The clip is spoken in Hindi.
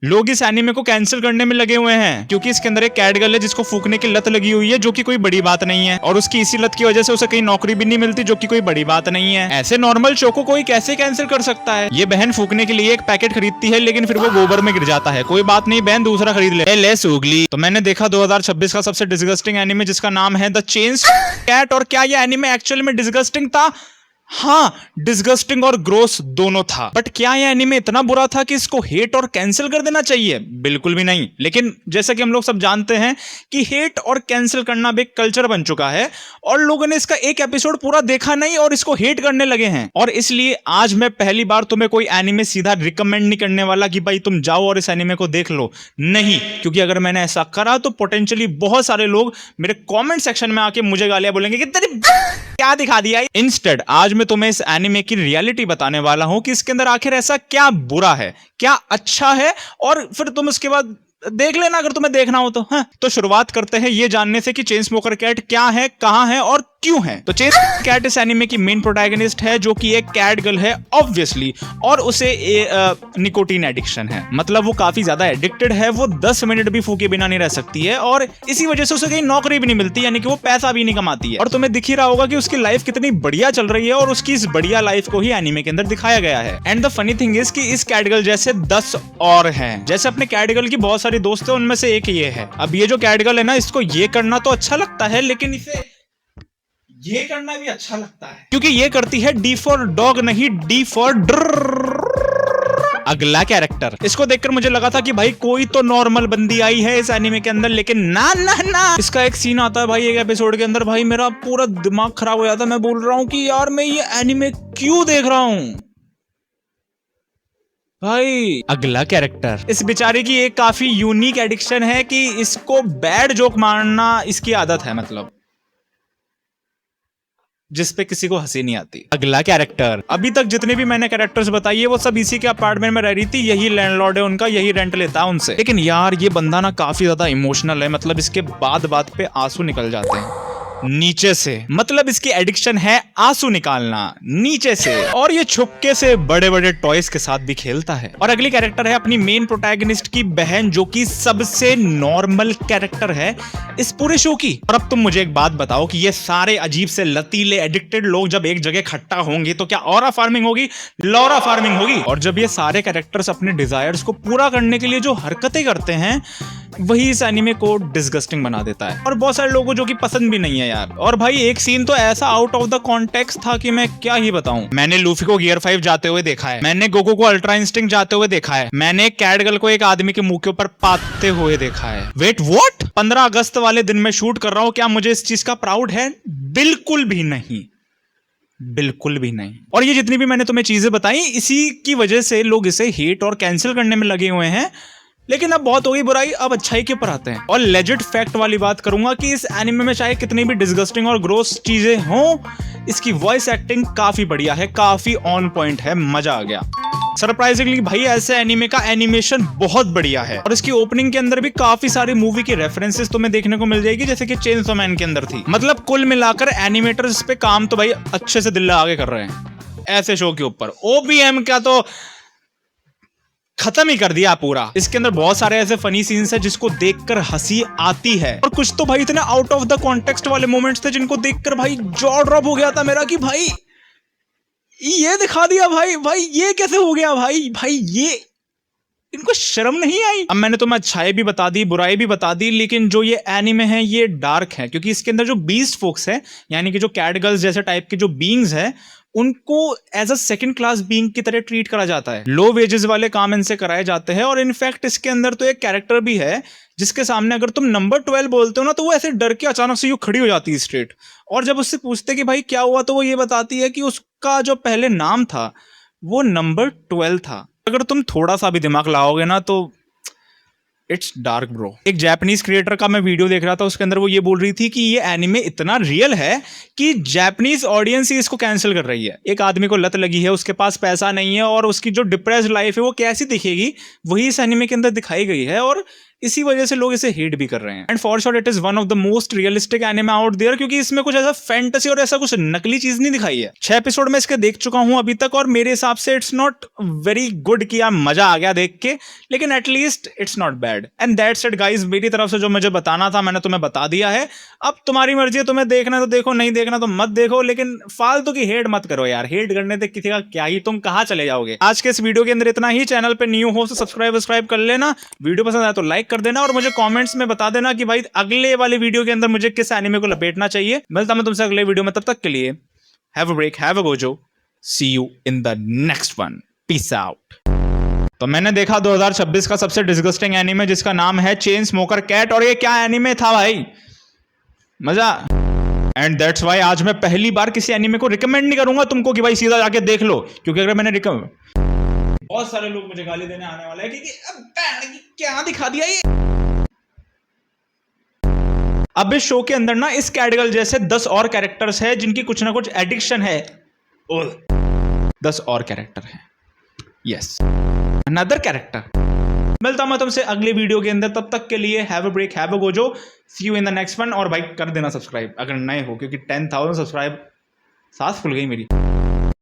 लोग इस एनीमे को कैंसिल करने में लगे हुए हैं क्योंकि इसके अंदर एक कैट गर्ल है जिसको फूकने की लत लगी हुई है, जो कि कोई बड़ी बात नहीं है, और उसकी इसी लत की वजह से उसे कहीं नौकरी भी नहीं मिलती, जो कि कोई बड़ी बात नहीं है। ऐसे नॉर्मल शो को कोई कैसे कैंसिल कर सकता है? ये बहन फूकने के लिए एक पैकेट खरीदती है लेकिन फिर वो गोबर में गिर जाता है। कोई बात नहीं बहन, दूसरा खरीद ले सूगली। तो मैंने देखा 2026 का सबसे डिस्गस्टिंग एनीमे जिसका नाम है द चेन्स कैट। और क्या ये एनीमे एक्चुअली में डिस्गस्टिंग था? हाँ, डिस्गस्टिंग और ग्रोस दोनों था। बट क्या यह एनीमे इतना बुरा था कि इसको हेट और कैंसिल कर देना चाहिए? बिल्कुल भी नहीं। लेकिन जैसा कि हम लोग सब जानते हैं कि हेट और कैंसिल करना भी एक कल्चर बन चुका है और लोगों ने इसका एक एपिसोड पूरा देखा नहीं और इसको हेट करने लगे हैं। और इसलिए आज मैं पहली बार तुम्हें कोई एनीमे सीधा रिकमेंड नहीं करने वाला कि भाई तुम जाओ और इस एनीमे को देख लो, नहीं। क्योंकि अगर मैंने ऐसा करा तो पोटेंशियली बहुत सारे लोग मेरे कॉमेंट सेक्शन में आके मुझे गालियां बोलेंगे कि तेरी क्या दिखा दिया। इंस्टेड आज मैं तुम्हें इस एनीमे की रियलिटी बताने वाला हूं कि इसके अंदर आखिर ऐसा क्या बुरा है, क्या अच्छा है, और फिर तुम उसके बाद देख लेना अगर तुम्हें देखना हो तो। हाँ, तो शुरुआत करते हैं ये जानने से कि चेन स्मोकर कैट क्या है, कहां है और क्यों है। तो चेन कैट इस एनीमे की मेन प्रोटैगनिस्ट है जो कि एक कैट गर्ल है ऑब्वियसली, और उसे निकोटीन एडिक्शन है। मतलब वो काफी ज्यादा एडिक्टेड है, वो 10 मिनट भी फूके बिना नहीं रह सकती है और इसी वजह से उसे कहीं नौकरी भी नहीं मिलती, यानी कि वो पैसा भी नहीं कमाती है। और तुम्हें दिख ही रहा होगा कि उसकी लाइफ कितनी बढ़िया चल रही है और उसकी इस बढ़िया लाइफ को ही एनीमे के अंदर दिखाया गया है। And the funny thing is कि इस कैट गर्ल जैसे 10 और हैं। जैसे अपने कैट गर्ल की बहुत सारी दोस्त है, उनमें से एक ये है। अब ये जो कैट गर्ल है ना, इसको ये करना तो अच्छा लगता है लेकिन इसे ये करना भी अच्छा लगता है क्योंकि ये करती है डी फॉर डॉग नहीं, डी फॉर ड्र। अगला कैरेक्टर, इसको देखकर मुझे लगा था कि भाई कोई तो नॉर्मल बंदी आई है इस एनीमे के अंदर, लेकिन ना ना ना, इसका एक सीन आता है भाई एक एपिसोड के अंदर, भाई मेरा पूरा दिमाग खराब हो जाता है। मैं बोल रहा हूँ कि यार मैं ये एनीमे क्यों देख रहा हूँ भाई। अगला कैरेक्टर, इस बेचारे की एक काफी यूनिक एडिक्शन है कि इसको बैड जोक मारना इसकी आदत है, मतलब जिसपे किसी को हंसी नहीं आती। अगला कैरेक्टर, अभी तक जितने भी मैंने कैरेक्टर्स बताई है वो सब इसी के अपार्टमेंट में रह रही थी, यही लैंडलॉर्ड है उनका, यही रेंट लेता है उनसे। लेकिन यार ये बंदा ना काफी ज्यादा इमोशनल है, मतलब इसके बात बात पे आंसू निकल जाते हैं नीचे से। मतलब इसकी एडिक्शन है आंसू निकालना नीचे से, और ये छुपके से बड़े बड़े टॉयज के साथ भी खेलता है। और अगली कैरेक्टर है अपनी मेन प्रोटैगनिस्ट की बहन, जो कि सबसे नॉर्मल कैरेक्टर है इस पूरे शो की। और अब तुम मुझे एक बात बताओ कि ये सारे अजीब से लतीले एडिक्टेड लोग जब एक जगह इकट्ठा होंगे तो क्या ऑरा फार्मिंग होगी? लॉरा फार्मिंग होगी। और जब ये सारे कैरेक्टर्स अपने डिजायर्स को पूरा करने के लिए जो हरकतें करते हैं वही इस एनीमे को डिस्गस्टिंग बना देता है, और बहुत सारे लोगों को जो कि पसंद भी नहीं है यार। और भाई एक सीन तो ऐसा आउट ऑफ द कॉन्टेक्स्ट था कि मैं क्या ही बताऊं। मैंने लूफी को गियर 5 जाते हुए देखा है, मैंने गोकू को अल्ट्रा इंस्टिंक्ट जाते हुए देखा है, मैंने कैट गर्ल को एक आदमी के मुंह के ऊपर पाते हुए देखा है। Wait what? 15 अगस्त वाले दिन में शूट कर रहा हूं, क्या मुझे इस चीज का प्राउड है? बिल्कुल भी नहीं, बिल्कुल भी नहीं। और ये जितनी भी मैंने तुम्हें चीजें बताई इसी की वजह से लोग इसे हेट और कैंसिल करने में लगे हुए हैं। लेकिन अब बहुत हो गई बुराई, अब अच्छाई के ऊपर आते हैं। और लेजिट फैक्ट वाली बात करूंगा कि इस एनिमे में चाहे कितनी भी डिस्गस्टिंग और ग्रोस चीजें हों, इसकी वॉइस एक्टिंग काफी बढ़िया है, काफी ऑन पॉइंट है, मजा आ गया। सरप्राइजिंगली भाई ऐसे एनीमे का एनिमेशन बहुत बढ़िया है, और इसकी ओपनिंग के अंदर भी काफी सारी मूवी की रेफरेंसेस तुम्हें देखने को मिल जाएगी, जैसे कि चेनसो मैन के अंदर थी। मतलब कुल मिलाकर एनिमेटर्स पे काम तो भाई अच्छे से दिल आगे कर रहे हैं ऐसे शो के ऊपर। ओबीएम का तो खत्म ही कर दिया पूरा। इसके अंदर बहुत सारे ऐसे फनी सीन्स हैं जिसको देखकर हंसी आती है, और कुछ तो भाई इतने आउट ऑफ द कॉन्टेक्स्ट वाले मोमेंट्स थे जिनको देखकर भाई जॉ ड्रॉप हो गया था मेरा कि भाई ये दिखा दिया, भाई ये कैसे हो गया, भाई ये इनको शर्म नहीं आई। अब मैंने तुम्हें अच्छाई भी बता दी, बुराई भी बता दी, लेकिन जो ये एनीमे है ये डार्क है, क्योंकि इसके अंदर जो बीस्ट फोक्स है, यानी कि जो कैट गर्ल्स जैसे टाइप के जो बीइंग्स है, उनको as a second class being की तरह ट्रीट करा जाता है। लो वेजेस वाले काम इनसे कराए जाते हैं, और इनफैक्ट इसके अंदर तो एक कैरेक्टर भी है जिसके सामने अगर तुम नंबर 12 बोलते हो ना तो वो ऐसे डर के अचानक से यूं खड़ी हो जाती है स्ट्रेट, और जब उससे पूछते कि भाई क्या हुआ तो वो ये बताती है कि उसका जो पहले नाम था वो नंबर 12 था। अगर तुम थोड़ा सा भी दिमाग लाओगे ना तो इट्स डार्क ब्रो। एक जापानीज क्रिएटर का मैं वीडियो देख रहा था, उसके अंदर वो ये बोल रही थी कि ये एनिमे इतना रियल है कि जापानीज ऑडियंस ही इसको कैंसिल कर रही है। एक आदमी को लत लगी है, उसके पास पैसा नहीं है, और उसकी जो डिप्रेस्ड लाइफ है वो कैसी दिखेगी वही इस एनिमे के अंदर दिखाई गई है। और इसी वजह से लोग इसे हेट भी कर रहे हैं। And for sure it is one of the most realistic anime out there, क्योंकि इसमें कुछ ऐसा फैंटेसी और ऐसा कुछ नकली चीज नहीं दिखाई है। 6 एपिसोड में इसके देख चुका हूं अभी तक, और मेरे हिसाब से इट्स नॉट वेरी गुड कि यार मजा आ गया देख के, लेकिन at least it's not bad. And that's it guys, मेरी तरफ से जो मुझे बताना था मैंने तुम्हें बता दिया है। अब तुम्हारी मर्जी है, तुम्हें देखना तो देखो, नहीं देखना तो मत देखो, लेकिन फालतू की हेट मत करो यार। हेट करने से किसी का क्या ही, तुम कहां चले जाओगे। आज के इस वीडियो के अंदर इतना ही। चैनल पे न्यू हो तो सब्सक्राइब कर लेना, वीडियो पसंद आए तो लाइक कर देना, और मुझे कमेंट्स में बता देना कि भाई अगले वाले वीडियो के अंदर मुझे किस एनिमे को लपेटना चाहिए। मिलता मैं तुमसे अगले वीडियो में, तब तक के लिए have a break, have a Gojo, see you in the next one, peace out. तो मैंने देखा 2026 का सबसे डिस्गस्टिंग एनिमे जिसका नाम है चेन स्मोकर कैट, और ये क्या एनिमे था भाई, मजा। एंड दैट्स वाई आज मैं पहली बार किसी एनिमे को रिकमेंड नहीं करूंगा तुमको कि भाई सीधा जाके देख लो, क्योंकि अगर मैंने बहुत सारे लोग मुझे गाली देने आने वाले हैं कि अब क्या दिखा दिया ये। अब इस शो के अंदर ना इस कैटगर्ल जैसे 10 और कैरेक्टर्स हैं जिनकी कुछ ना कुछ एडिक्शन है। 10 और कैरेक्टर हैं, यस, अनदर कैरेक्टर। मिलता मैं तुमसे अगले वीडियो के अंदर, तब तक के लिए have a break, have a Gojo, see you in the next one. और भाई कर देना सब्सक्राइब अगर नए हो, क्योंकि 10,000 सब्सक्राइब, सांस फूल गई मेरी।